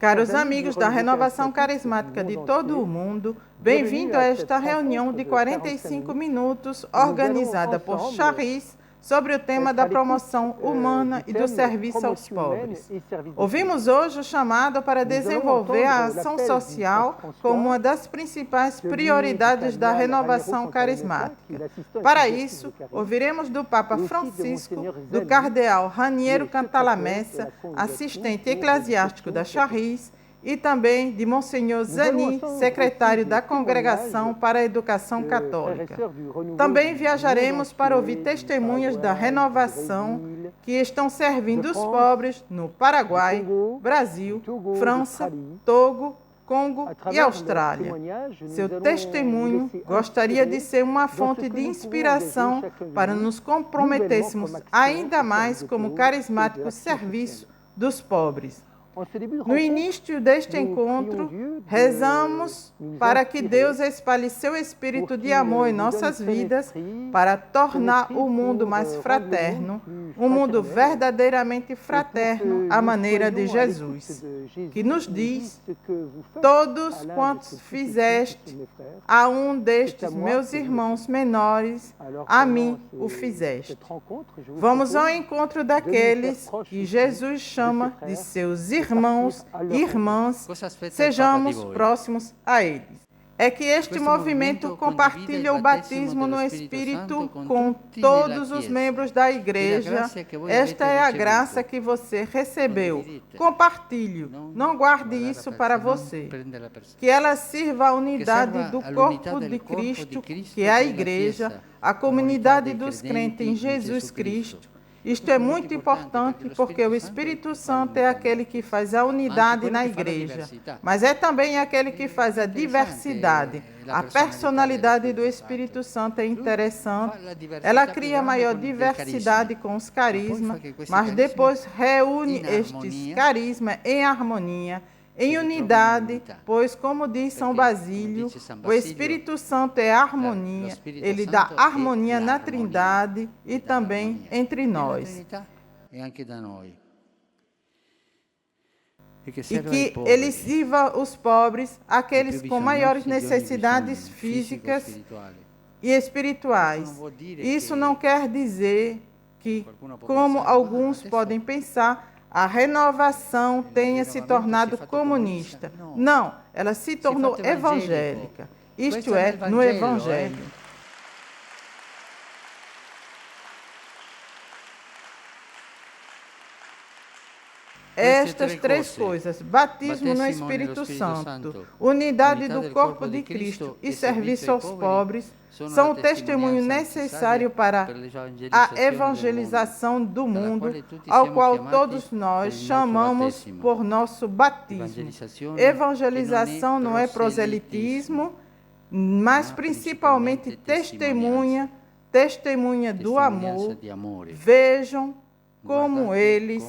Caros amigos da Renovação Carismática de todo o mundo, bem-vindo a esta reunião de 45 minutos organizada por Charis sobre o tema da promoção humana e do serviço aos pobres. Ouvimos hoje o chamado para desenvolver a ação social como uma das principais prioridades da renovação carismática. Para isso, ouviremos do Papa Francisco, do cardeal Raniero Cantalamessa, assistente eclesiástico da Charis, e também de Monsenhor Zani, secretário da Congregação para a Educação Católica. Também viajaremos para ouvir testemunhas da renovação que estão servindo os pobres no Paraguai, Brasil, França, Togo, Congo e Austrália. Seu testemunho gostaria de ser uma fonte de inspiração para nos comprometêssemos ainda mais como carismáticos serviço dos pobres. No início deste encontro, rezamos para que Deus espalhe seu espírito de amor em nossas vidas para tornar o mundo mais fraterno, um mundo verdadeiramente fraterno à maneira de Jesus, que nos diz: todos quantos fizeste a um destes meus irmãos menores, a mim o fizeste. Vamos ao encontro daqueles que Jesus chama de seus irmãos e irmãs, sejamos próximos a eles. É que este movimento compartilha o batismo no Espírito com todos os membros da Igreja. Esta é a graça que você recebeu. Compartilhe, não guarde isso para você. Que ela sirva à unidade do corpo de Cristo, que é a Igreja, a comunidade dos crentes em Jesus Cristo. Isto é muito importante porque o Espírito Santo é aquele que faz a unidade na igreja, mas é também aquele que faz a diversidade. A personalidade do Espírito Santo é interessante, ela cria maior diversidade com os carismas, mas depois reúne estes carismas em harmonia, em unidade, pois, como diz São Basílio, o Espírito Santo é harmonia, ele dá harmonia na Trindade e também entre nós. E que ele sirva os pobres, aqueles com maiores necessidades físicas e espirituais. Isso não quer dizer que, como alguns podem pensar, a renovação tenha se tornado comunista. Não, ela se tornou evangélica. Isto é, no Evangelho. Estas três coisas, batismo no Espírito Santo, unidade do corpo de Cristo e serviço aos pobres, são o testemunho necessário para a evangelização do mundo, ao qual todos nós chamamos por nosso batismo. Evangelização não é proselitismo, mas principalmente testemunha do amor. Vejam como eles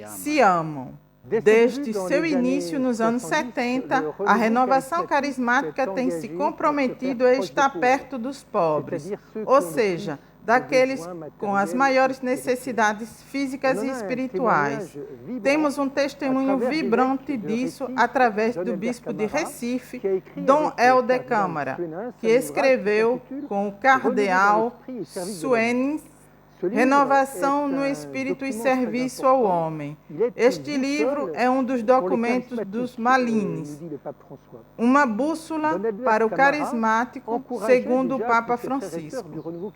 se amam. Desde seu início nos anos 70, a renovação carismática tem se comprometido a estar perto dos pobres, ou seja, daqueles com as maiores necessidades físicas e espirituais. Temos um testemunho vibrante disso através do bispo de Recife, Dom Helder Câmara, que escreveu com o cardeal Suenes Renovação no Espírito e Serviço ao Homem. Este livro é um dos documentos dos Malines, uma bússola para o carismático, segundo o Papa Francisco.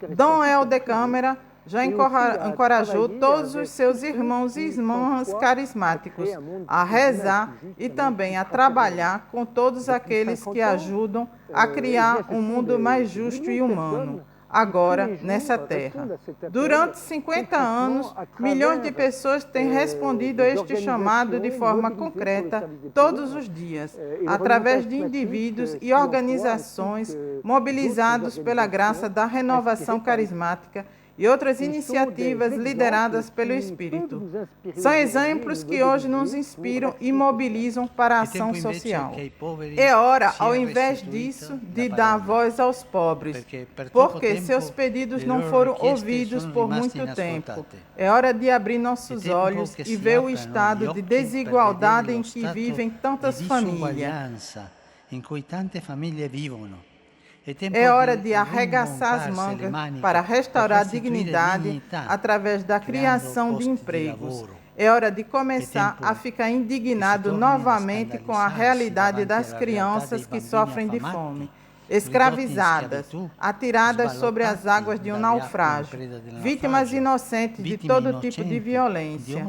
Dom Helder Câmara já encorajou todos os seus irmãos e irmãs carismáticos a rezar e também a trabalhar com todos aqueles que ajudam a criar um mundo mais justo e humano. Agora, nessa terra. Durante 50 anos, milhões de pessoas têm respondido a este chamado de forma concreta todos os dias, através de indivíduos e organizações mobilizados pela graça da renovação carismática e outras iniciativas lideradas pelo Espírito. São exemplos que hoje nos inspiram e mobilizam para a ação social. É hora, ao invés disso, de dar voz aos pobres, porque seus pedidos não foram ouvidos por muito tempo. É hora de abrir nossos olhos e ver o estado de desigualdade em que vivem tantas famílias. É hora de arregaçar as mangas para restaurar a dignidade através da criação de empregos. É hora de começar a ficar indignado novamente com a realidade das crianças que sofrem de fome, escravizadas, atiradas sobre as águas de um naufrágio, vítimas inocentes de todo tipo de violência.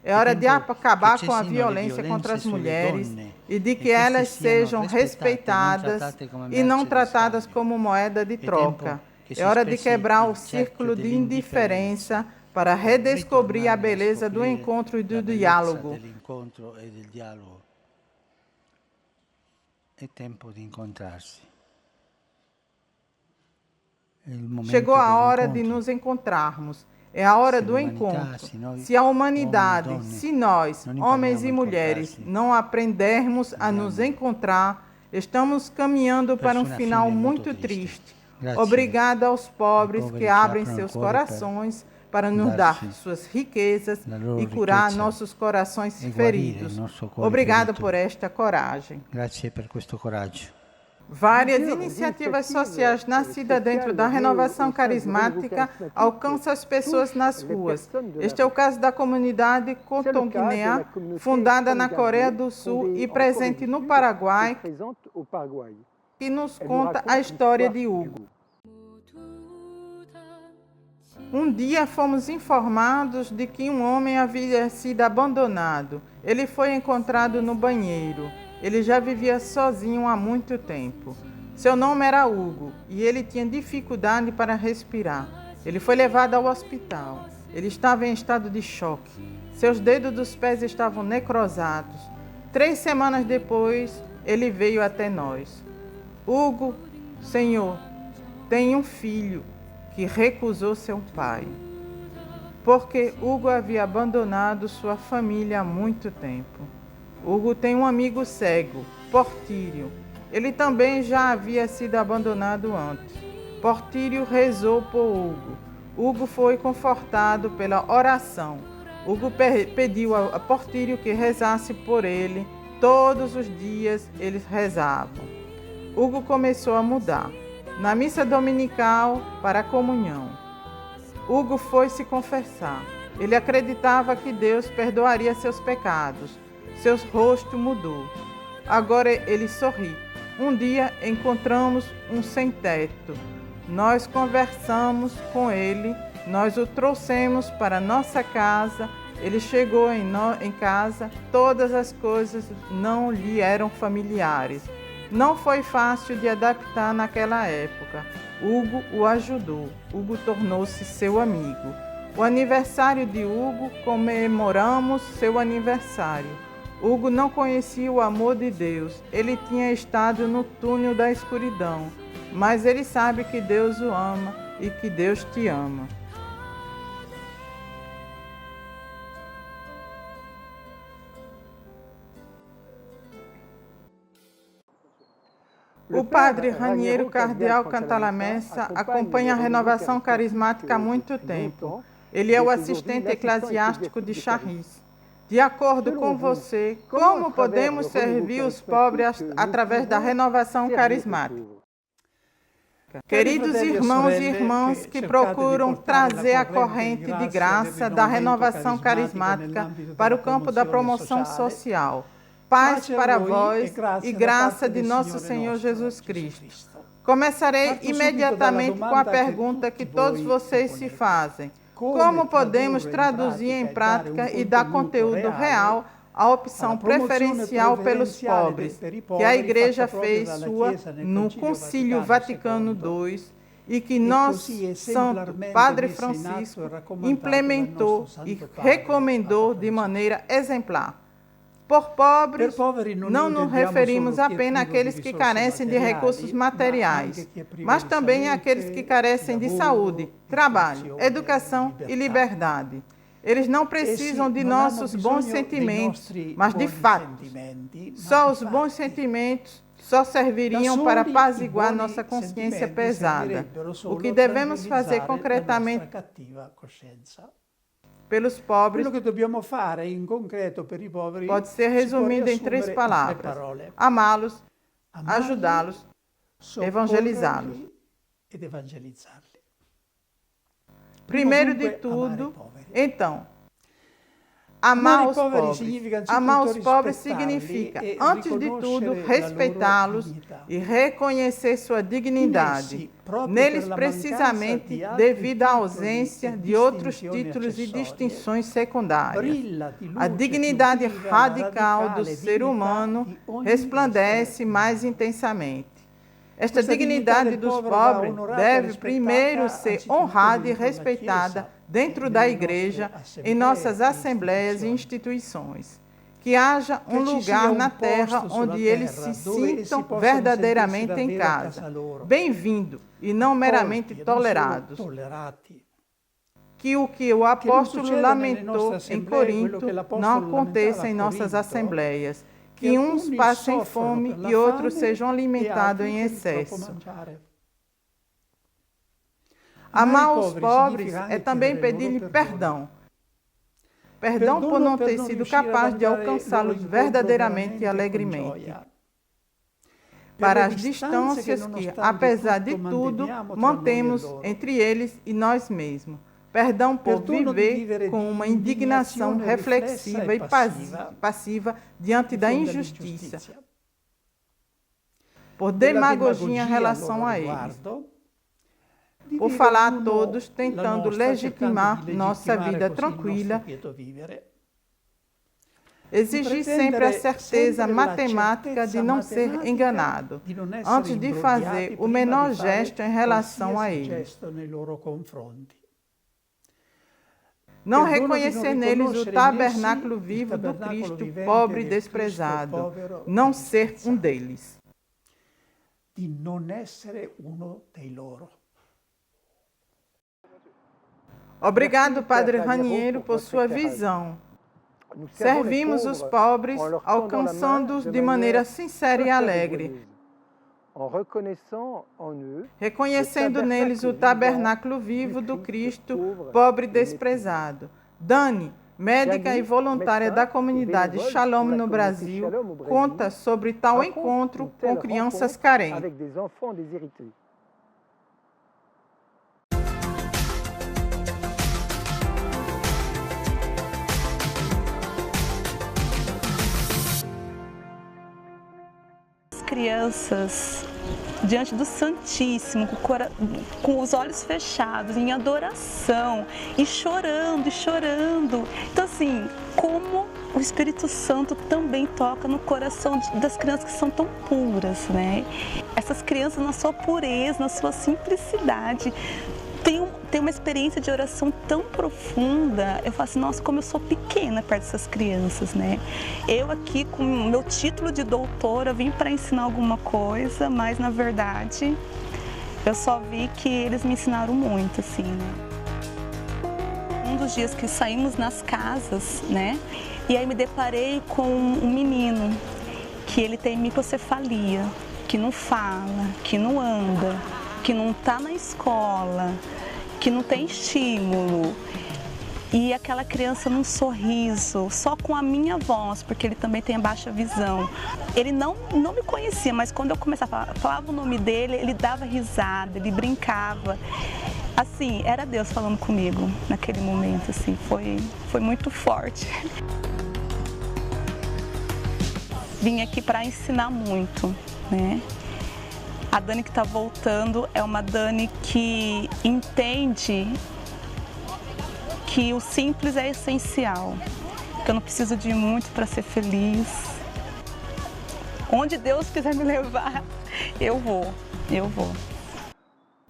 É hora de acabar com a violência contra as mulheres e de que elas sejam respeitadas e não tratadas como moeda de troca. É hora de quebrar o círculo de indiferença para redescobrir a beleza do encontro e do diálogo. É tempo de encontrar-se. Chegou a hora de nos encontrarmos. É a hora do encontro. Se a humanidade, se nós, homens e mulheres, não aprendermos a nos encontrar, estamos caminhando para um final muito triste. Obrigada aos pobres que abrem seus corações para nos dar suas riquezas e curar nossos corações feridos. Obrigado por esta coragem. Grazie per questo coraggio. Várias iniciativas sociais nascidas dentro da renovação carismática alcançam as pessoas nas ruas. Este é o caso da comunidade Cotonguinea, fundada na Coreia do Sul e presente no Paraguai, que nos conta a história de Hugo. Um dia fomos informados de que um homem havia sido abandonado. Ele foi encontrado no banheiro. Ele já vivia sozinho há muito tempo. Seu nome era Hugo e ele tinha dificuldade para respirar. Ele foi levado ao hospital. Ele estava em estado de choque. Seus dedos dos pés estavam necrosados. 3 semanas depois, ele veio até nós. Hugo, Senhor, tem um filho que recusou seu pai, porque Hugo havia abandonado sua família há muito tempo. Hugo tem um amigo cego, Portírio. Ele também já havia sido abandonado antes. Portírio rezou por Hugo. Hugo foi confortado pela oração. Hugo pediu a Portírio que rezasse por ele. Todos os dias eles rezavam. Hugo começou a mudar. Na missa dominical, para a comunhão, Hugo foi se confessar. Ele acreditava que Deus perdoaria seus pecados. Seu rosto mudou. Agora ele sorri. Um dia encontramos um sem-teto. Nós conversamos com ele, nós o trouxemos para nossa casa. Ele chegou em casa, todas as coisas não lhe eram familiares. Não foi fácil de adaptar naquela época. Hugo o ajudou. Hugo tornou-se seu amigo. O aniversário de Hugo, comemoramos seu aniversário. Hugo não conhecia o amor de Deus. Ele tinha estado no túnel da escuridão. Mas ele sabe que Deus o ama e que Deus te ama. O padre Raniero Cardeal Cantalamessa acompanha a renovação carismática há muito tempo. Ele é o assistente eclesiástico de Charris. De acordo com você, como podemos servir os pobres através da renovação carismática? Queridos irmãos e irmãs que procuram trazer a corrente de graça da renovação carismática para o campo da promoção social, paz para vós e graça de nosso Senhor Jesus Cristo. Começarei imediatamente com a pergunta que todos vocês se fazem. Como podemos traduzir em prática e dar conteúdo real à opção preferencial pelos pobres, que a Igreja fez sua no Concílio Vaticano II e que nosso Santo Padre Francisco implementou e recomendou de maneira exemplar? Por pobres, não nos referimos apenas àqueles que carecem de recursos materiais, mas também àqueles que carecem de saúde, trabalho, educação e liberdade. Eles não precisam de nossos bons sentimentos, mas de fatos. Só os bons sentimentos só serviriam para apaziguar nossa consciência pesada. O que devemos fazer concretamente pelos pobres pode ser resumido em 3 palavras: amá-los, ajudá-los, evangelizá-los. Primeiro de tudo, então, amar os pobres. Amar os pobres significa, antes de tudo, respeitá-los e reconhecer sua dignidade. Neles, precisamente, devido à ausência de outros títulos e distinções secundárias. A dignidade radical do ser humano resplandece mais intensamente. Esta dignidade dos pobres deve primeiro ser honrada e respeitada dentro da Igreja, em nossas assembleias e instituições. Que haja um lugar na terra onde eles se sintam verdadeiramente em casa, bem-vindo e não meramente tolerados. Que o apóstolo lamentou em Corinto não aconteça em nossas assembleias. Que uns passem fome e outros sejam alimentados em excesso. Amar os pobres é também pedir-lhe perdão. Perdão por não ter sido capaz de alcançá-los verdadeiramente e alegremente. Para as distâncias que, apesar de tudo, mantemos entre eles e nós mesmos. Perdão por viver com uma indignação reflexiva e passiva diante da injustiça. Por demagogia em relação a eles. Por falar a todos tentando legitimar nossa vida tranquila. Exigir sempre a certeza matemática de não ser enganado, antes de fazer o menor gesto em relação a eles. Não reconhecer neles o tabernáculo vivo do Cristo, pobre e desprezado. Não ser um deles. Obrigado, Padre Raniero, por sua visão. Servimos os pobres, alcançando-os de maneira sincera e alegre, reconhecendo neles o tabernáculo vivo do Cristo, pobre e desprezado. Dani, médica e voluntária da comunidade Shalom no Brasil, conta sobre tal encontro com crianças carentes. Crianças diante do Santíssimo, com os olhos fechados, em adoração, e chorando, e chorando. Então, assim, como o Espírito Santo também toca no coração das crianças que são tão puras, né? Essas crianças, na sua pureza, na sua simplicidade, tem uma experiência de oração tão profunda. Eu falo assim, nossa, como eu sou pequena perto dessas crianças, né? Eu aqui com o meu título de doutora vim para ensinar alguma coisa, mas na verdade eu só vi que eles me ensinaram muito, assim, né? Um dos dias que saímos nas casas, né? E aí me deparei com um menino que ele tem microcefalia, que não fala, que não anda, que não está na escola, que não tem estímulo. E aquela criança num sorriso, só com a minha voz, porque ele também tem baixa visão. Ele não me conhecia, mas quando eu começava a falar o nome dele, ele dava risada, ele brincava. Assim, era Deus falando comigo naquele momento, assim, foi muito forte. Vim aqui para ensinar muito, né? A Dani que está voltando é uma Dani que entende que o simples é essencial, que eu não preciso de muito para ser feliz. Onde Deus quiser me levar, eu vou.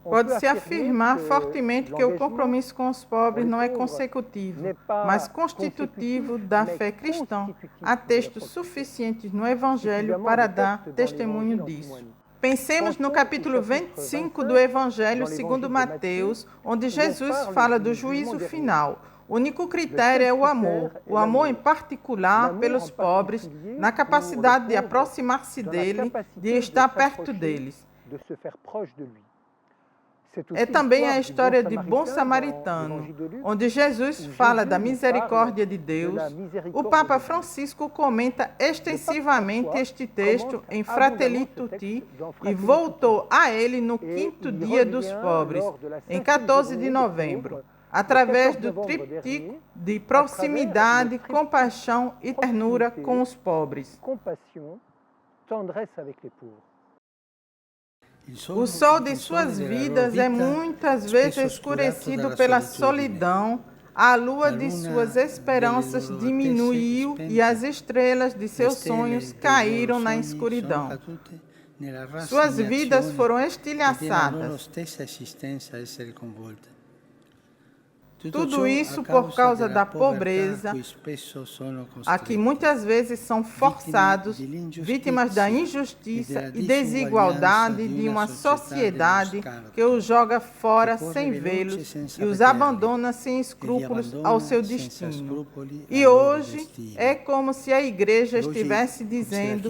Pode-se afirmar fortemente que o compromisso com os pobres não é consecutivo, mas constitutivo da fé cristã. Há textos suficientes no Evangelho para dar testemunho disso. Pensemos no capítulo 25 do Evangelho segundo Mateus, onde Jesus fala do juízo final. O único critério é o amor em particular pelos pobres, na capacidade de aproximar-se dele, de estar perto deles. É também a história de Bom Samaritano, onde Jesus fala da misericórdia de Deus. O Papa Francisco comenta extensivamente este texto em Fratelli Tutti e voltou a ele no quinto dia dos pobres, em 14 de novembro, através do tríptico de proximidade, compaixão e ternura com os pobres. O sol de suas vidas é muitas vezes escurecido pela solidão, a lua de suas esperanças diminuiu e as estrelas de seus sonhos caíram na escuridão. Suas vidas foram estilhaçadas. Tudo isso por causa da pobreza, a que muitas vezes são forçados, vítimas da injustiça e desigualdade de uma sociedade que os joga fora sem vê-los e os abandona sem escrúpulos ao seu destino. E hoje é como se a igreja estivesse dizendo: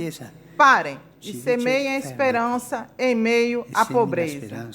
parem e semeiem a esperança em meio à pobreza.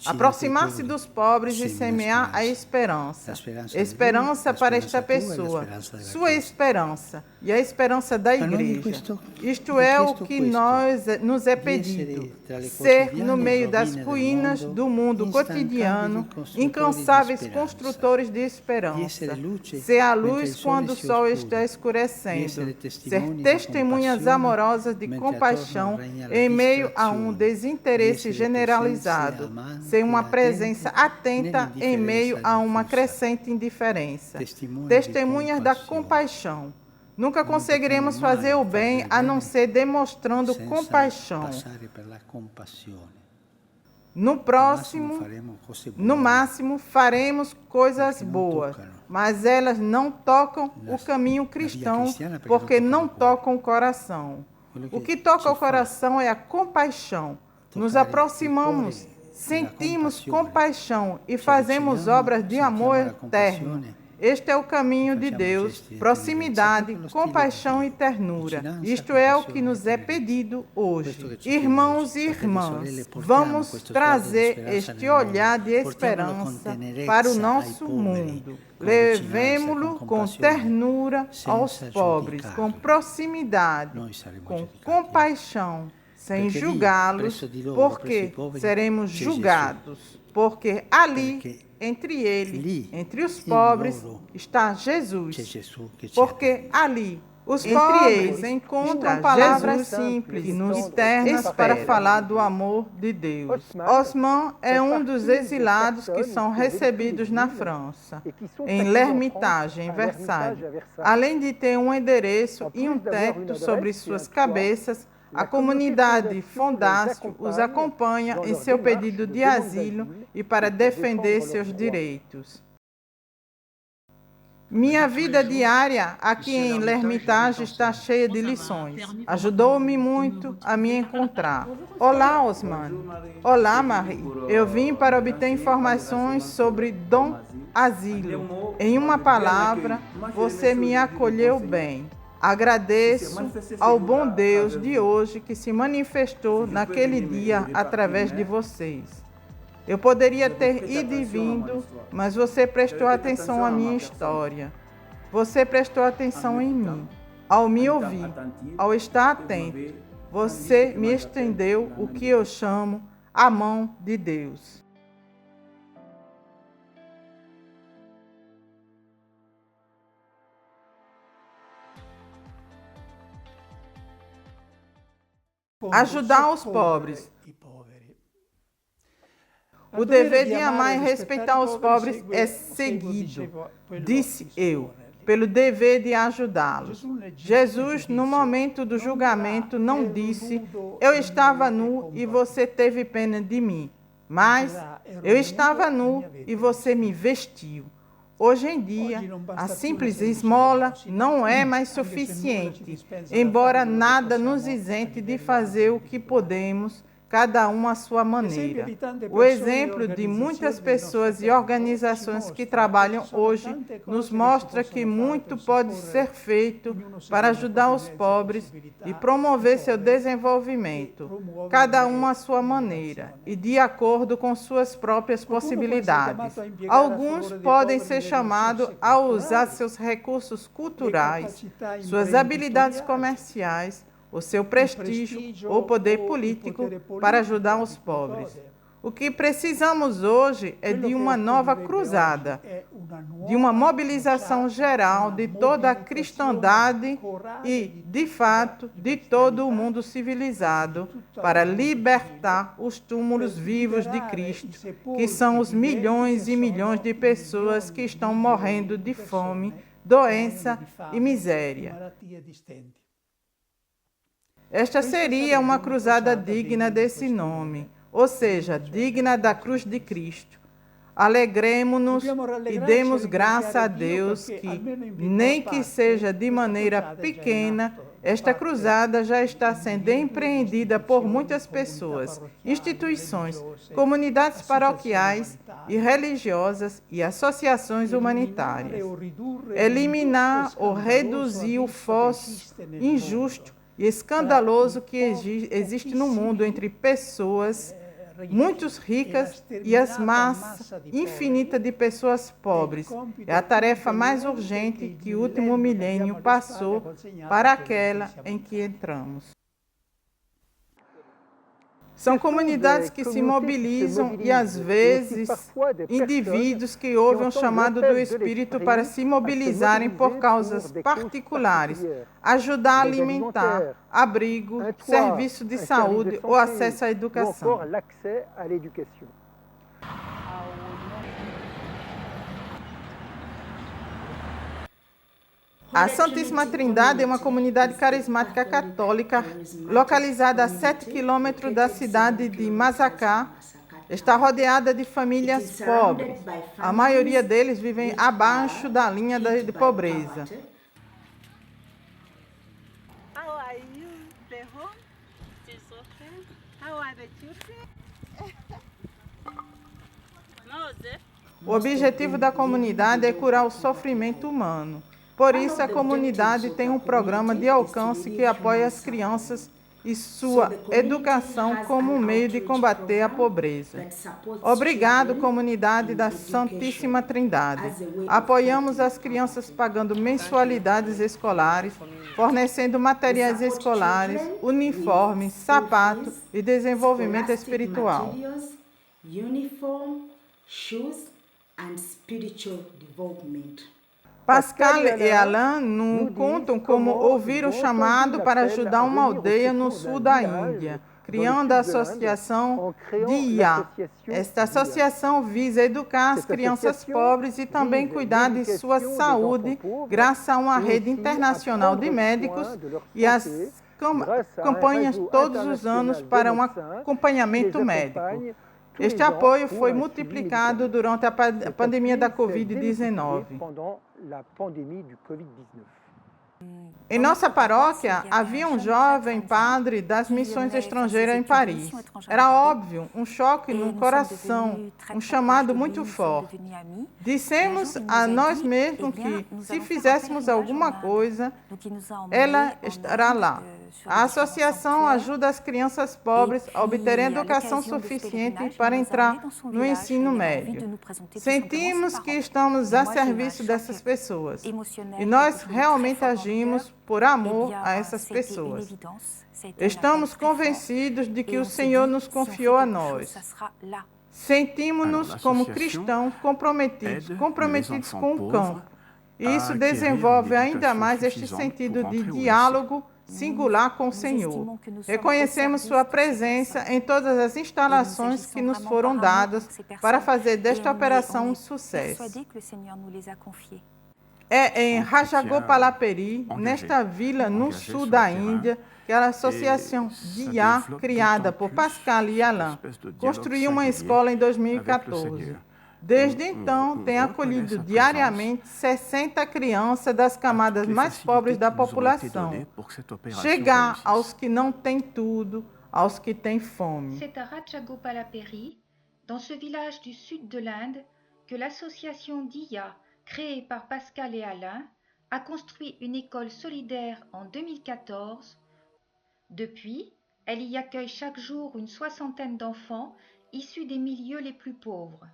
Aproximar-se dos pobres e semear a esperança. Esperança para esta pessoa, sua esperança e a esperança da igreja. Isto é o que nos é pedido, ser, no meio das ruínas do mundo cotidiano, incansáveis construtores de esperança. Ser a luz quando o sol está escurecendo. Ser testemunhas amorosas de compaixão em meio a um desinteresse generalizado. Ser uma presença atenta em meio a uma crescente indiferença. Testemunhas da compaixão. Nunca conseguiremos fazer o bem a não ser demonstrando compaixão. No máximo, faremos coisas boas, mas elas não tocam o caminho cristão porque não tocam o coração. O que toca o coração é a compaixão. Nos aproximamos, sentimos compaixão e fazemos obras de amor eterno. Este é o caminho de Deus, proximidade, compaixão e ternura. Isto é o que nos é pedido hoje. Irmãos e irmãs, vamos trazer este olhar de esperança para o nosso mundo. Levemo-lo com ternura aos pobres, com proximidade, com compaixão, sem julgá-los, porque seremos julgados. Porque ali, entre ele, entre os pobres, está Jesus. Porque ali, os pobres encontram palavras simples e ternas para falar do amor de Deus. Osman é um dos exilados que são recebidos na França, em L'Ermitage, em Versalhes. Além de ter um endereço e um teto sobre suas cabeças, a comunidade Fondácio os acompanha em seu pedido de asilo e para defender seus direitos. Minha vida diária aqui em L'Ermitage está cheia de lições. Ajudou-me muito a me encontrar. Olá, Osman. Olá, Marie. Eu vim para obter informações sobre Dom Asilo. Em uma palavra, você me acolheu bem. Agradeço ao bom Deus de hoje que se manifestou naquele dia através de vocês. Eu poderia ter ido e vindo, mas você prestou atenção à minha história. Você prestou atenção em mim. Ao me ouvir, ao estar atento, você me estendeu o que eu chamo a mão de Deus. Ajudar os pobres. O dever de amar e respeitar os pobres é seguido, disse eu. pelo dever de ajudá-los. Jesus, no momento do julgamento, não disse: eu estava nu e você teve pena de mim, mas eu estava nu e você me vestiu. Hoje em dia, a simples esmola não é mais suficiente, embora nada nos isente de fazer o que podemos, cada um à sua maneira. O exemplo de muitas pessoas e organizações que trabalham hoje nos mostra que muito pode ser feito para ajudar os pobres e promover seu desenvolvimento, cada um à sua maneira e de acordo com suas próprias possibilidades. Alguns podem ser chamados a usar seus recursos culturais, suas habilidades comerciais, o seu prestígio ou poder político para ajudar os pobres. O que precisamos hoje é de uma nova cruzada, de uma mobilização geral de toda a cristandade e, de fato, de todo o mundo civilizado para libertar os túmulos vivos de Cristo, que são os milhões e milhões de pessoas que estão morrendo de fome, doença e miséria. Esta seria uma cruzada digna desse nome, ou seja, digna da cruz de Cristo. Alegremo-nos e demos graça a Deus que, nem que seja de maneira pequena, esta cruzada já está sendo empreendida por muitas pessoas, instituições, comunidades paroquiais e religiosas e associações humanitárias. Eliminar ou reduzir o fosso injusto e escandaloso que existe no mundo entre pessoas muito ricas e as massas infinitas de pessoas pobres. É a tarefa mais urgente que o último milênio passou para aquela em que entramos. São comunidades que se mobilizam e, às vezes, indivíduos que ouvem o chamado do Espírito para se mobilizarem por causas particulares, ajudar a alimentar, abrigo, serviço de saúde ou acesso à educação. A Santíssima Trindade é uma comunidade carismática católica localizada a 7 quilômetros da cidade de Massaká. Está rodeada de famílias pobres. A maioria deles vivem abaixo da linha de pobreza. How are you? The home? It's okay. How are the children? O objetivo da comunidade é curar o sofrimento humano. Por isso, a comunidade tem um programa de alcance que apoia as crianças e sua educação como um meio de combater a pobreza. Obrigado, comunidade da Santíssima Trindade. Apoiamos as crianças pagando mensalidades escolares, fornecendo materiais escolares, uniformes, sapatos e desenvolvimento espiritual. Pascal e Alain nos contam como ouviram o chamado para ajudar uma aldeia no sul da Índia, criando a associação DIA. Esta associação visa educar as crianças pobres e também cuidar de sua saúde, graças a uma rede internacional de médicos e as campanhas todos os anos para um acompanhamento médico. Este apoio foi multiplicado durante a pandemia da Covid-19. Em nossa paróquia, havia um jovem padre das missões estrangeiras em Paris. Era óbvio, um choque no coração, um chamado muito forte. Dissemos a nós mesmos que, se fizéssemos alguma coisa, ela estará lá. A associação ajuda as crianças pobres a obterem educação suficiente para entrar no ensino médio. Sentimos que estamos a serviço dessas pessoas e nós realmente agimos por amor a essas pessoas. Estamos convencidos de que o Senhor nos confiou a nós. Sentimos-nos como cristãos comprometidos com o campo. E isso desenvolve ainda mais este sentido de diálogo singular com o Senhor. Reconhecemos sua presença em todas as instalações que nos foram dadas para fazer desta operação um sucesso. É em Rajagopalaperi, nesta vila no sul da Índia, que a Associação Dia, criada por Pascal e Alain, construiu uma escola em 2014. Desde então, tem acolhido diariamente 60 crianças das camadas mais pobres da população. Chegar aos que não têm tudo, aos que têm fome. C'est à Rajagopalaperi, dans ce village du sud de l'Inde, que l'association DIA, créée par Pascal et Alain, a construit une école solidaire en 2014. Depuis, elle y accueille chaque jour une soixantaine d'enfants issus des milieux les plus pauvres.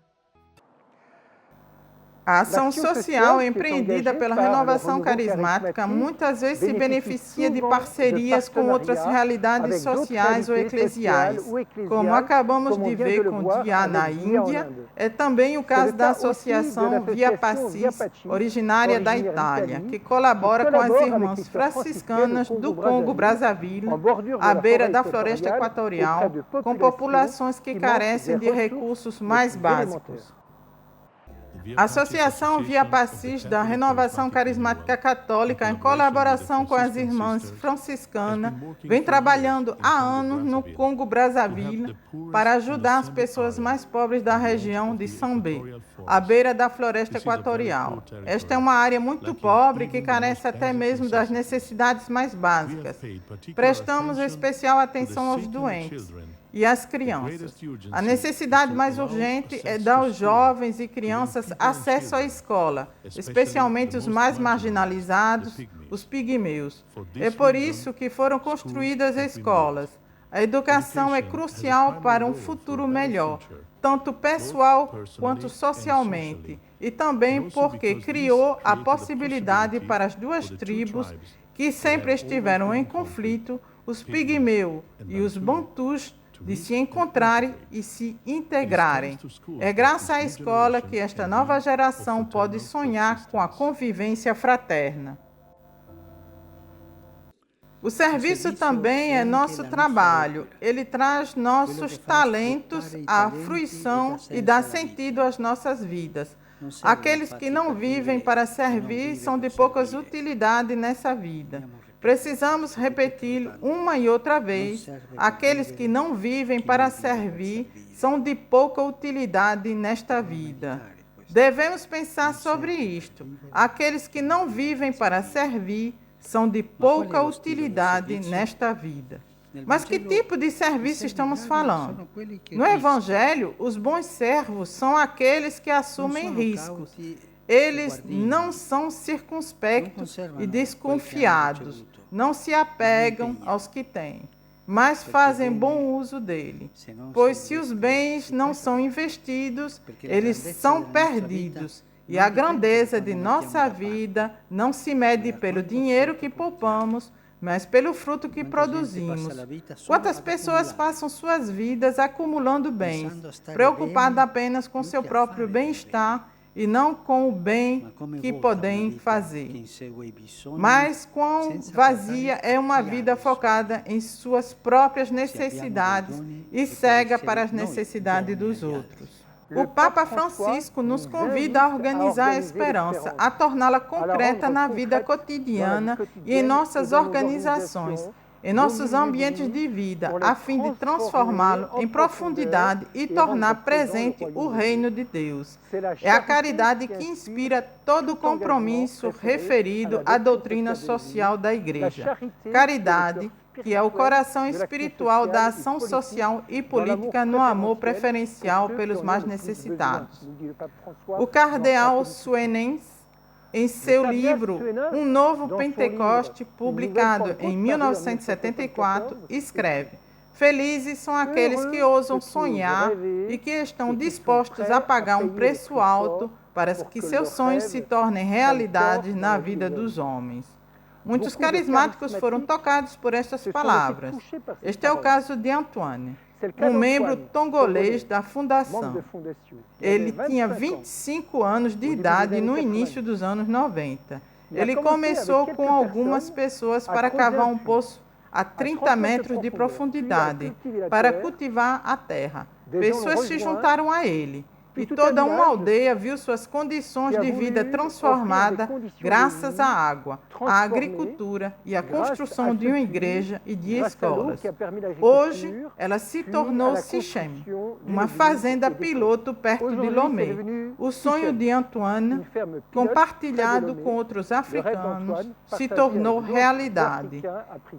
A ação social empreendida pela Renovação Carismática muitas vezes se beneficia de parcerias com outras realidades sociais ou eclesiais. Como acabamos de ver com o Dia na Índia, é também o caso da Associação Via Passis, originária da Itália, que colabora com as irmãs franciscanas do Congo-Brazzaville, à beira da floresta equatorial, com populações que carecem de recursos mais básicos. A Associação Via Passis da Renovação Carismática Católica, em colaboração com as irmãs franciscanas, vem trabalhando há anos no Congo-Brazzaville para ajudar as pessoas mais pobres da região de Sambé, à beira da floresta equatorial. Esta é uma área muito pobre que carece até mesmo das necessidades mais básicas. Prestamos especial atenção aos doentes e às crianças. A necessidade mais urgente é dar aos jovens e crianças acesso à escola, especialmente os mais marginalizados, os pigmeus. É por isso que foram construídas escolas. A educação é crucial para um futuro melhor, tanto pessoal quanto socialmente, e também porque criou a possibilidade para as duas tribos que sempre estiveram em conflito, os pigmeus e os bantus, de se encontrarem e se integrarem. É graças à escola que esta nova geração pode sonhar com a convivência fraterna. O serviço também é nosso trabalho. Ele traz nossos talentos à fruição e dá sentido às nossas vidas. Aqueles que não vivem para servir são de poucas utilidade nessa vida. Precisamos repetir uma e outra vez: aqueles que não vivem para servir são de pouca utilidade nesta vida. Devemos pensar sobre isto. Aqueles que não vivem para servir são de pouca utilidade nesta vida. Mas que tipo de serviço estamos falando? No Evangelho, os bons servos são aqueles que assumem riscos. Eles não são circunspectos e desconfiados, não se apegam aos que têm, mas fazem bom uso dele. Pois se os bens não são investidos, eles são perdidos. E a grandeza de nossa vida não se mede pelo dinheiro que poupamos, mas pelo fruto que produzimos. Quantas pessoas passam suas vidas acumulando bens, preocupadas apenas com seu próprio bem-estar e não com o bem que podem fazer. Mas quão vazia é uma vida focada em suas próprias necessidades e cega para as necessidades dos outros. O Papa Francisco nos convida a organizar a esperança, a torná-la concreta na vida cotidiana e em nossas organizações, em nossos ambientes de vida, a fim de transformá-lo em profundidade e tornar presente o reino de Deus. É a caridade que inspira todo o compromisso referido à doutrina social da Igreja. Caridade, que é o coração espiritual da ação social e política no amor preferencial pelos mais necessitados. O cardeal Suenens, em seu livro Um Novo Pentecoste, publicado em 1974, escreve: felizes são aqueles que ousam sonhar e que estão dispostos a pagar um preço alto para que seus sonhos se tornem realidade na vida dos homens. Muitos carismáticos foram tocados por estas palavras. Este é o caso de Antoine, um membro tongolês da fundação. Ele tinha 25 anos de idade no início dos anos 90. Ele começou com algumas pessoas para cavar um poço a 30 metros de profundidade para cultivar a terra. Pessoas se juntaram a ele e toda uma aldeia viu suas condições de vida transformadas graças à água, à agricultura e à construção de uma igreja e de escolas. Hoje, ela se tornou Sichem, uma fazenda piloto perto de Lomé. O sonho de Antoine, compartilhado com outros africanos, se tornou realidade.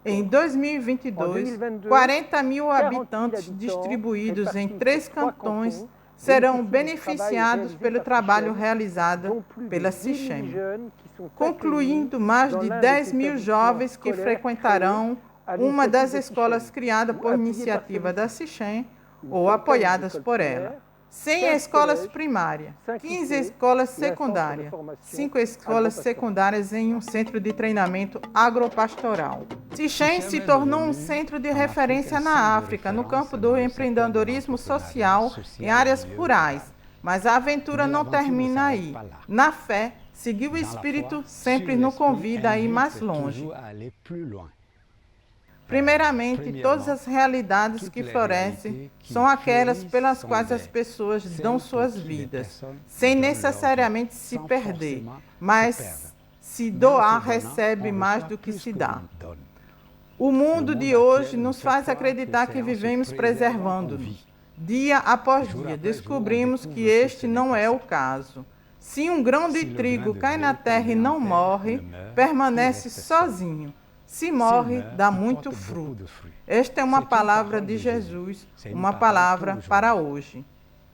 Em 2022, 40 mil habitantes distribuídos em 3 cantões serão beneficiados pelo trabalho realizado pela Sichem, concluindo mais de 10 mil jovens que frequentarão uma das escolas criadas por iniciativa da Sichem ou apoiadas por ela. 100 escolas primárias, 15 escolas secundárias, 5 escolas secundárias em um centro de treinamento agropastoral. Sichem se tornou um centro de referência na África, no campo do empreendedorismo social em áreas rurais. Mas a aventura não termina aí. Na fé, seguir o Espírito sempre nos convida a ir mais longe. Primeiramente, todas as realidades que florescem são aquelas pelas quais as pessoas dão suas vidas, sem necessariamente se perder, mas se doar recebe mais do que se dá. O mundo de hoje nos faz acreditar que vivemos preservando-nos. Dia após dia, descobrimos que este não é o caso. Se um grão de trigo cai na terra e não morre, permanece sozinho. Se morre, dá muito fruto. Esta é uma palavra de Jesus, uma palavra para hoje.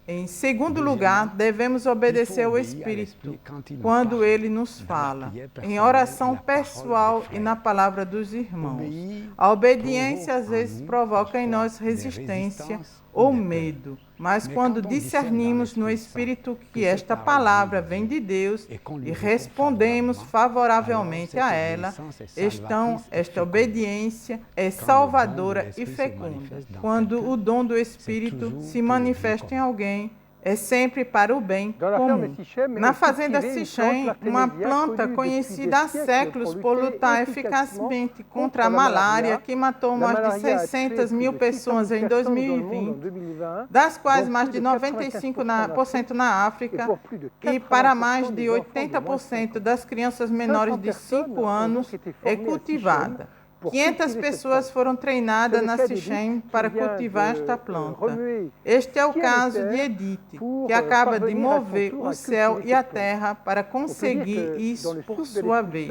Em segundo lugar, devemos obedecer ao Espírito quando Ele nos fala, em oração pessoal e na palavra dos irmãos. A obediência às vezes provoca em nós resistência ou medo, mas quando discernimos no Espírito que esta palavra vem de Deus e respondemos favoravelmente a ela, esta obediência é salvadora e fecunda. Quando o dom do Espírito se manifesta em alguém, é sempre para o bem comum. Na fazenda Sichem, uma planta conhecida há séculos por lutar eficazmente contra a malária, que matou mais de 600 mil pessoas em 2020, das quais mais de 95% na África, e para mais de 80% das crianças menores de 5 anos, é cultivada. 500 pessoas foram treinadas na Sichem para cultivar esta planta. Este é o caso de Edith, que acaba de mover o céu e a terra para conseguir isso por sua vez.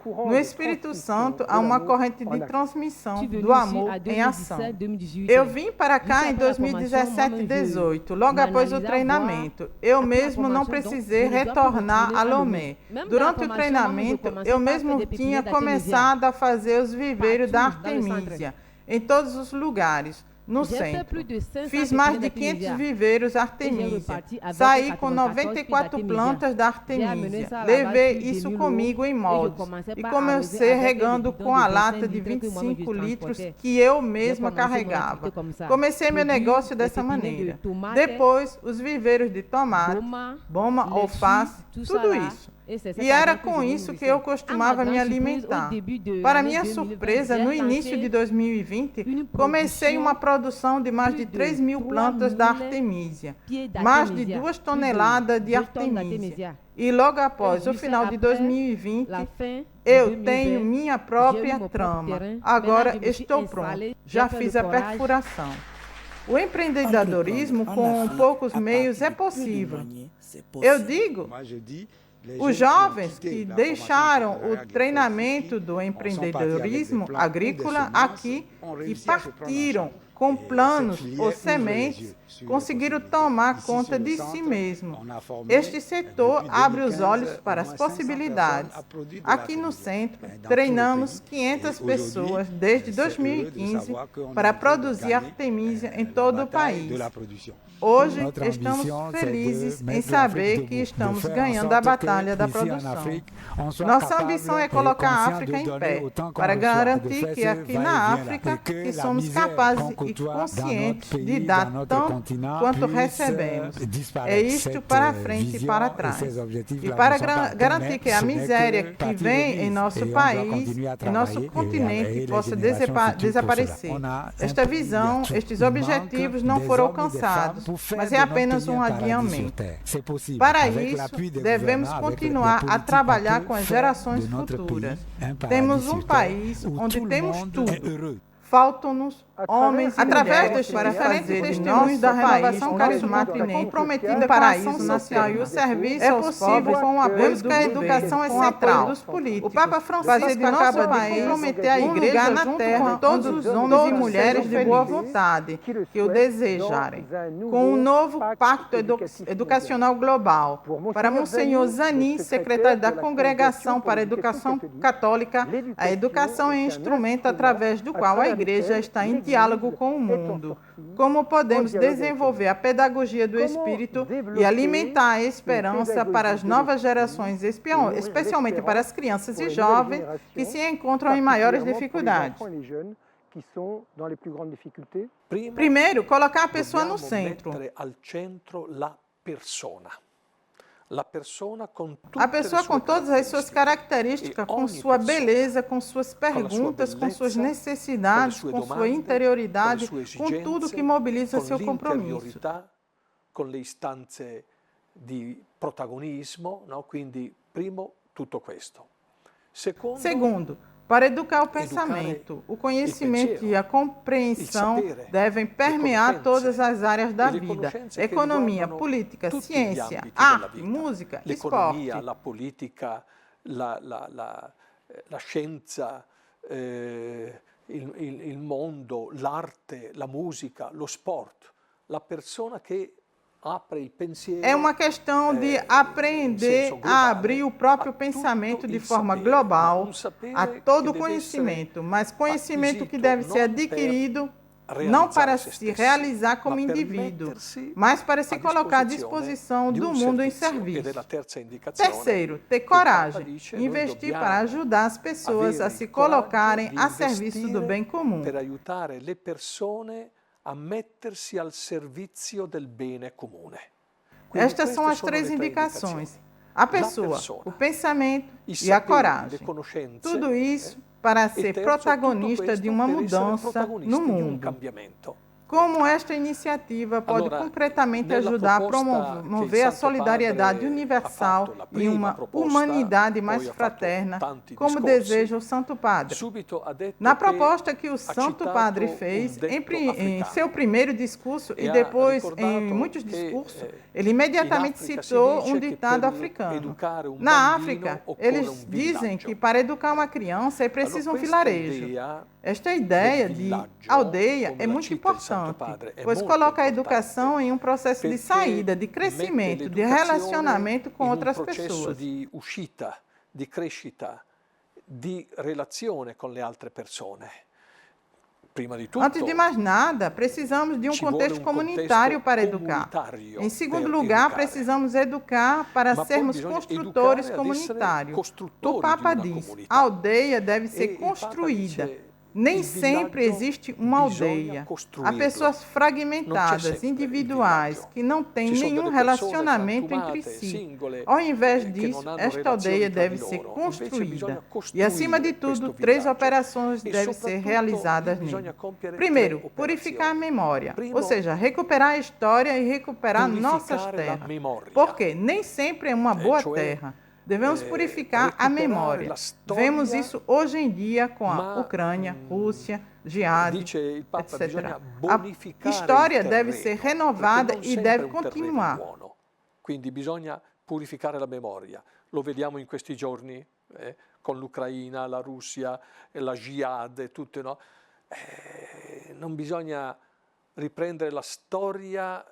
No Espírito Santo há uma corrente de transmissão do amor em ação. Eu vim para cá em 2017 e 2018, logo após o treinamento. Eu mesmo não precisei retornar a Lomé. Durante o treinamento, eu mesmo tinha começado a fazer os viveiros da Artemísia, em todos os lugares, no centro. Fiz mais de 500 viveiros Artemísia. Saí com 94 plantas da Artemísia. Levei isso comigo em moldes e comecei regando com a lata de 25 litros que eu mesma carregava. Comecei meu negócio dessa maneira. Depois, os viveiros de tomate, goma, alface, tudo isso. E era com isso que eu costumava me alimentar. Para minha surpresa, no início de 2020, comecei uma produção de mais de 3 mil plantas da Artemísia, mais de 2 toneladas de Artemísia. E logo após o final de 2020, eu tenho minha própria trama. Agora estou pronto. Já fiz a perfuração. O empreendedorismo com poucos meios é possível. Eu digo, os jovens que deixaram o treinamento do empreendedorismo agrícola aqui e partiram com planos ou sementes, conseguiram tomar conta de si mesmo. Este setor abre os olhos para as possibilidades. Aqui no centro, treinamos 500 pessoas desde 2015 para produzir artemísia em todo o país. Hoje, estamos felizes em saber que estamos ganhando a batalha da produção. Nossa ambição é colocar a África em pé, para garantir que aqui na África que somos capazes e conscientes de dar tanto quanto recebemos. É isto para frente e para trás. E para garantir que a miséria que vem em nosso país, em nosso continente, possa desaparecer. Esta visão, estes objetivos não foram alcançados, mas é apenas um adiamento. Para isso, devemos continuar a trabalhar com as gerações futuras. Temos um país onde temos tudo. Faltam-nos homens através dos diferentes testemunhos da renovação carismática comprometida para a ação social e o serviço aos pobres com o apoio que a educação é central dos políticos. O Papa Francisco acaba de comprometer a Igreja na terra todos os homens e mulheres de boa vontade que o desejarem, com um novo pacto educacional global. Para Monsenhor Zanin, secretário da Congregação para a Educação Católica, a educação é um instrumento através do qual a Igreja está em diálogo com o mundo. Como podemos desenvolver a pedagogia do Espírito e alimentar a esperança para as novas gerações, especialmente para as crianças e jovens que se encontram em maiores dificuldades. Primeiro, colocar a pessoa no centro. A pessoa com todas as suas características, com sua beleza, com suas perguntas, com suas necessidades, com sua interioridade, com tudo que mobiliza seu compromisso. Com le istanze di protagonismo, quindi primo tutto questo. Segundo, para educar o pensamento, o conhecimento e a compreensão devem permear todas as áreas da vida: economia, política, ciência, arte, música, esporte. La politica, la scienza, il mondo, l'arte, la musica, lo sport. La persona che é uma questão de aprender a abrir o próprio pensamento de forma global a todo conhecimento, mas conhecimento que deve ser adquirido não para se realizar como indivíduo, mas para se colocar à disposição do mundo em serviço. Terceiro, ter coragem, investir para ajudar as pessoas a se colocarem a serviço do bem comum. A mettersi al servizio del bene comune. Estas são as três indicações: a pessoa, o pensamento e a coragem. Tudo isso para ser protagonista de uma mudança no mundo. Como esta iniciativa pode concretamente ajudar a promover a solidariedade universal e uma humanidade mais fraterna, como deseja o Santo Padre? Na proposta que o Santo Padre fez em seu primeiro discurso e depois em muitos discursos, ele imediatamente citou um ditado africano. Na África, eles dizem que para educar uma criança é preciso um vilarejo. Esta ideia de aldeia é muito importante, pois coloca a educação em um processo de saída, de crescimento, de relacionamento com outras pessoas. De uscita, de crescita, de relazione com le altre persone. Antes de mais nada, precisamos de um contexto comunitário para educar. Em segundo lugar, precisamos educar para sermos construtores comunitários. O Papa diz: a aldeia deve ser construída. Nem sempre existe uma aldeia. Há pessoas fragmentadas, individuais, que não têm nenhum relacionamento entre si. Ao invés disso, esta aldeia deve ser construída. E, acima de tudo, três operações devem ser realizadas nele. Primeiro, purificar a memória, ou seja, recuperar a história e recuperar nossas terras. Porque nem sempre é uma boa terra. Devemos purificar a memória. Vemos isso hoje em dia com a Ucrânia, Rússia, Jihad, etc. A história deve ser renovada e deve continuar. Quindi bisogna purificare la memoria. Lo vediamo in questi giorni con l'Ucraina, la Russia, la Jihad e tutto, no? Non bisogna riprendere la storia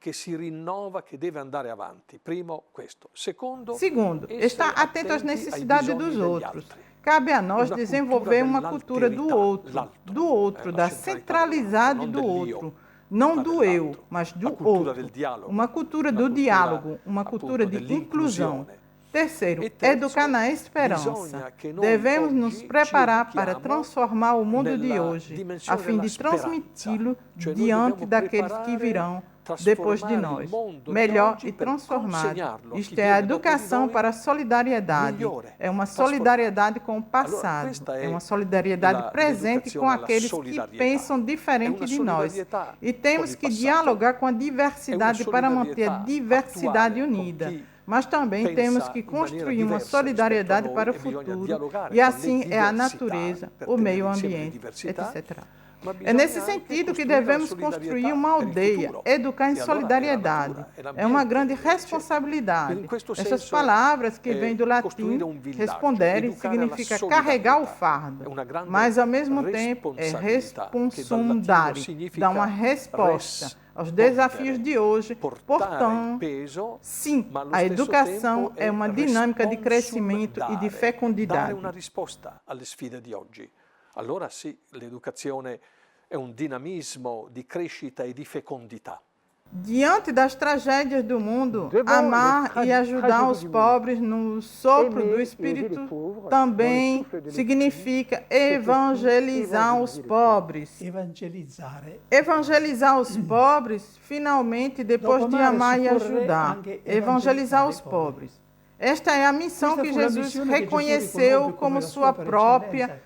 que se renova, que deve andar avanti. Primo, questo. Segundo, estar atento às necessidades dos outros. Cabe a nós desenvolver uma cultura do outro, da centralidade do outro. Não do eu, mas do outro. Uma cultura do diálogo, uma cultura de inclusão. Terceiro, E terzo, educar na esperança. bisogna che noi Devemos nos oggi preparar ci para educhiamo transformar o mundo de nella hoje, dimensione a fim della de transmiti-lo speranza. Cioè, noi diante dobbiamo daqueles que preparare, virão depois de trasformare nós, il mondo melhor di e oggi per transformado. consegnarlo a chi Isto é a viene dopo di educação noi para a solidariedade. migliore, É uma trasformado. solidariedade com o Allora, passado. questa É è uma solidariedade presente com l'educazione alla aqueles que solidarietà. pensam È diferente una de nós. solidarietà E con temos il que passato, dialogar com a è una diversidade para manter a solidarietà diversidade attuale con unida. chi Mas também pensa temos que in maniera construir uma diversa solidariedade rispetto a para o noi e bisogna futuro. dialogare E con le assim é a diversità natureza, per o tenere meio insieme le ambiente, diversità, etc. ma É bisogna nesse anche sentido que costruire la devemos solidarietà construir uma per il aldeia, futuro. educar em E allora è la solidariedade. natura, è É uma l'ambiente, grande eccetera. responsabilidade. In questo Essas senso, palavras que vêm do latim, costruire un villaggio, responder educare significa alla carregar o solidarietà. fardo, È una grande mas ao mesmo tempo é responsabilità, che dal responsundare, latino significa dar uma resposta aos desafios de hoje. portare Portanto, peso, sim, ma allo a stesso educação tempo é uma dinâmica de responsum crescimento e de dare fecundidade. una risposta alle sfide di oggi. Allora sì, l'educazione è un dinamismo di crescita e di fecondità. Diante das tragédias do mundo, Devant amar les e ajudar tragédies os du mundo, pobres no sopro aimer do et Espírito aider les pauvres também dans le souffle de significa c'est evangelizar aussi os évangéliser les pobres. Evangelizzare. Evangelizar os pobres, finalmente, depois de amar e ajudar. Evangelizar os pobres. Esta é a missão que Jesus reconheceu como sua própria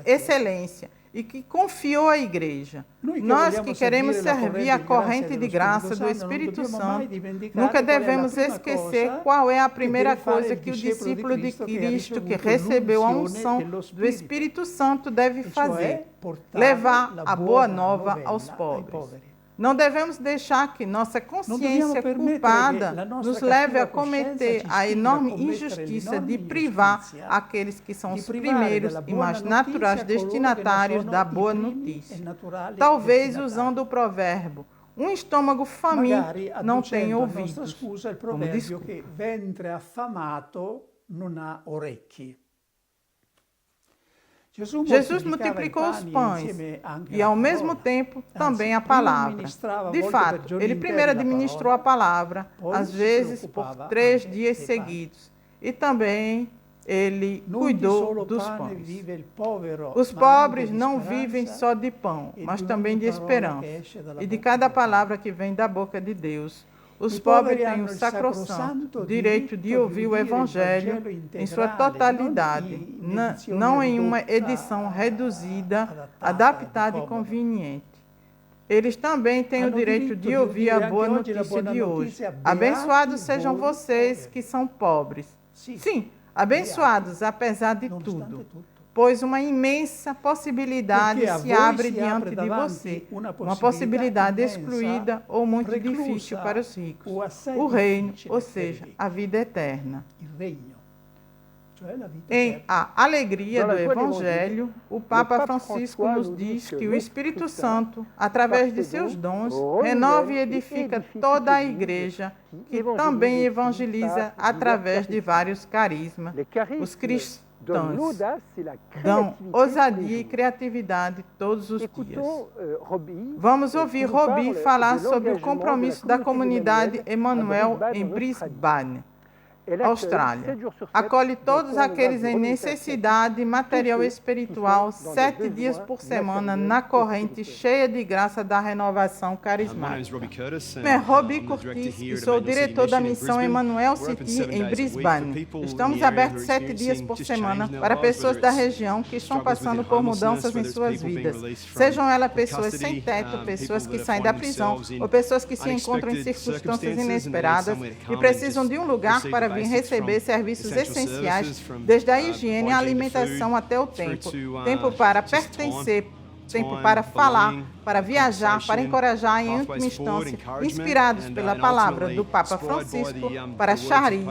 excelência e que confiou à igreja. Nós que queremos servir a corrente de graça do Espírito Santo, nunca devemos esquecer qual é a primeira coisa que o discípulo de Cristo que recebeu a unção do Espírito Santo deve fazer: levar a boa nova aos pobres. Não devemos deixar que nossa consciência culpada nos leve a cometer a enorme injustiça de privar aqueles que são os primeiros e mais naturais destinatários da boa notícia. Talvez usando o provérbio: um estômago faminto não tem ouvidos. Como desculpa. che ventre affamato non ha orecchi. Jesus multiplicou os pães e, ao mesmo tempo, também a palavra. De fato, ele primeiro administrou a palavra, às vezes por 3 dias seguidos, e também ele cuidou dos pães. Os pobres não vivem só de pão, mas também de esperança e de cada palavra que vem da boca de Deus. Os pobres têm o sacrossanto direito de ouvir o Evangelho em sua totalidade, não em uma edição reduzida, adaptada e conveniente. Eles também têm o direito de ouvir a boa notícia de hoje. Abençoados sejam vocês que são pobres. Sim, abençoados apesar de tudo, pois uma imensa possibilidade se abre diante de você, uma possibilidade excluída ou muito difícil para os ricos, o reino, ou seja, a vida eterna. Em A Alegria do Evangelho, o Papa Francisco nos diz que o Espírito Santo, através de seus dons, renova e edifica toda a Igreja, que também evangeliza através de vários carismas, os cristãos. Dão ousadia e criatividade todos os dias. Vamos ouvir Robi falar sobre o compromisso da comunidade Emmanuel em Brisbane, Austrália. Acolhe todos aqueles em necessidade material e espiritual 7 dias por semana na corrente cheia de graça da renovação carismática. Meu nome é Robi Curtis e sou o diretor da missão Emmanuel City em Brisbane. Estamos abertos 7 dias por semana para pessoas da região que estão passando por mudanças em suas vidas. Sejam elas pessoas sem teto, pessoas que saem da prisão ou pessoas que se encontram em circunstâncias inesperadas e precisam de um lugar para vir receber serviços essenciais, desde a higiene, a alimentação até o tempo. Tempo para pertencer, tempo para falar, para viajar, para encorajar em última instância, inspirados pela palavra do Papa Francisco para Charis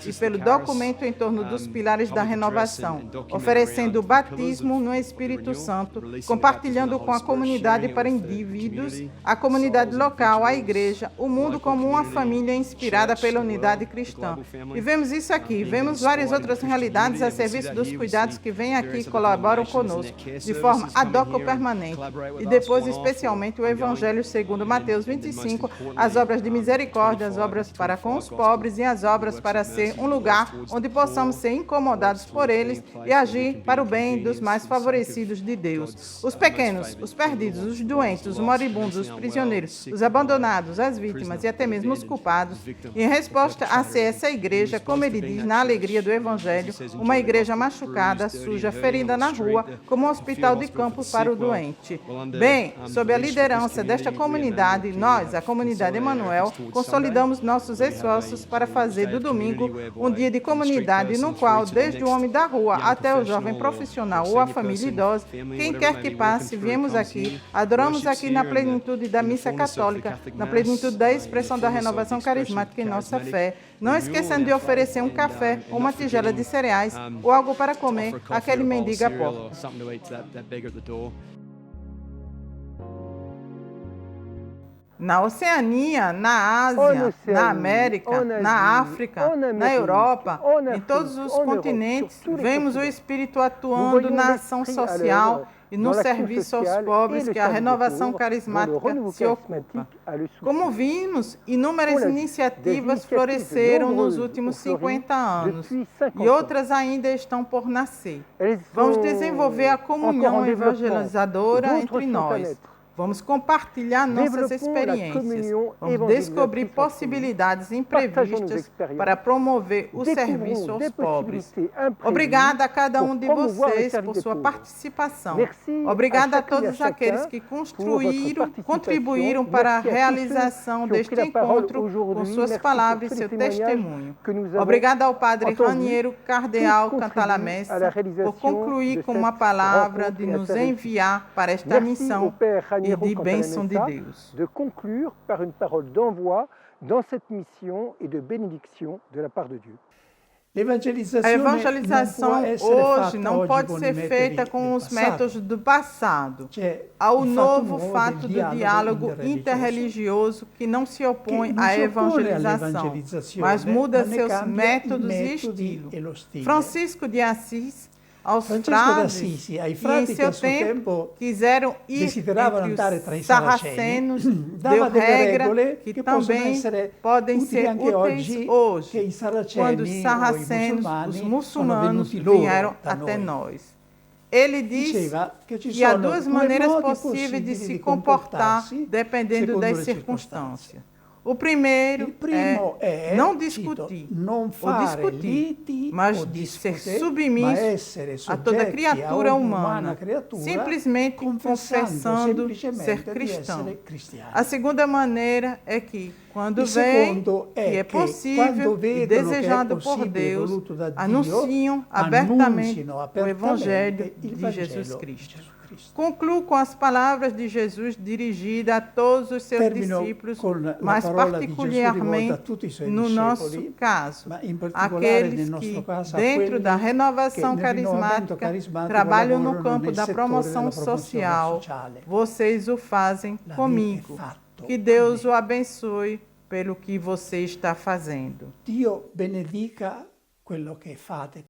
e pelo documento em torno dos pilares da renovação, oferecendo o batismo no Espírito Santo, compartilhando com a comunidade para indivíduos, a comunidade local, a igreja, o mundo como uma família inspirada pela unidade cristã. E vemos isso aqui, vemos várias outras realidades a serviço dos cuidados que vêm aqui e colaboram conosco, de forma ad hoc ou permanente, permanente e depois especialmente o Evangelho segundo Mateus 25, as obras de misericórdia, as obras para com os pobres e as obras para ser um lugar onde possamos ser incomodados por eles e agir para o bem dos mais favorecidos de Deus. Os pequenos, os perdidos, os doentes, os moribundos, os prisioneiros, os abandonados, as vítimas e até mesmo os culpados. Em resposta a ser essa igreja, como ele diz na alegria do Evangelho, uma igreja machucada, suja, ferida na rua, como um hospital de campo para o doente. Bem, sob a liderança desta comunidade, nós, a comunidade Emanuel, consolidamos nossos esforços para fazer do domingo um dia de comunidade no qual, desde o homem da rua até o jovem profissional ou a família idosa, quem quer que passe, viemos aqui, adoramos aqui na plenitude da missa católica, na plenitude da expressão da renovação carismática em nossa fé, não esquecendo de oferecer um café, uma tigela de cereais ou algo para comer àquele mendigo à porta. Na Oceania, na Ásia, na América, na África, na Europa, em todos os continentes, vemos o Espírito atuando na ação social e no serviço aos pobres que a renovação carismática se ocupa. Como vimos, inúmeras iniciativas floresceram nos últimos 50 anos e outras ainda estão por nascer. Vamos desenvolver a comunhão evangelizadora entre nós. Vamos compartilhar nossas experiências. Vamos descobrir possibilidades imprevistas para promover o serviço aos pobres. Obrigada a cada um de vocês por sua participação. Obrigada a todos aqueles que contribuíram para a realização deste encontro com suas palavras e seu testemunho. Obrigada ao Padre Raniero Cardeal Cantalamessa por concluir com uma palavra de nos enviar para esta missão e de bênção de Deus. De conclure par une parole d'envoi dans cette mission et de bénédiction de la part de Dieu. A evangelização hoje não pode ser feita com os métodos do passado. Há o novo fato do diálogo interreligioso que não se opõe à evangelização, mas muda seus métodos e estilo. Francisco de Assis, aos frades que em seu tempo quiseram ir entre os sarracenos, deu regra que também podem ser úteis hoje, quando os sarracenos, os muçulmanos, vieram até nós. Ele diz que há duas maneiras possíveis de se comportar dependendo das circunstâncias. O primeiro é não discutir ou discutir, mas de ser submisso a toda criatura humana, simplesmente confessando ser cristão. A segunda maneira é que, quando vem, que é possível e desejado por Deus, anunciam abertamente o Evangelho de Jesus Cristo. Concluo com as palavras de Jesus dirigidas a todos os seus discípulos, mas particularmente no nosso caso, aqueles que, dentro da renovação carismática, trabalham no campo da promoção social. Vocês o fazem comigo. Que Deus o abençoe pelo que você está fazendo. Dio benedica quello che fate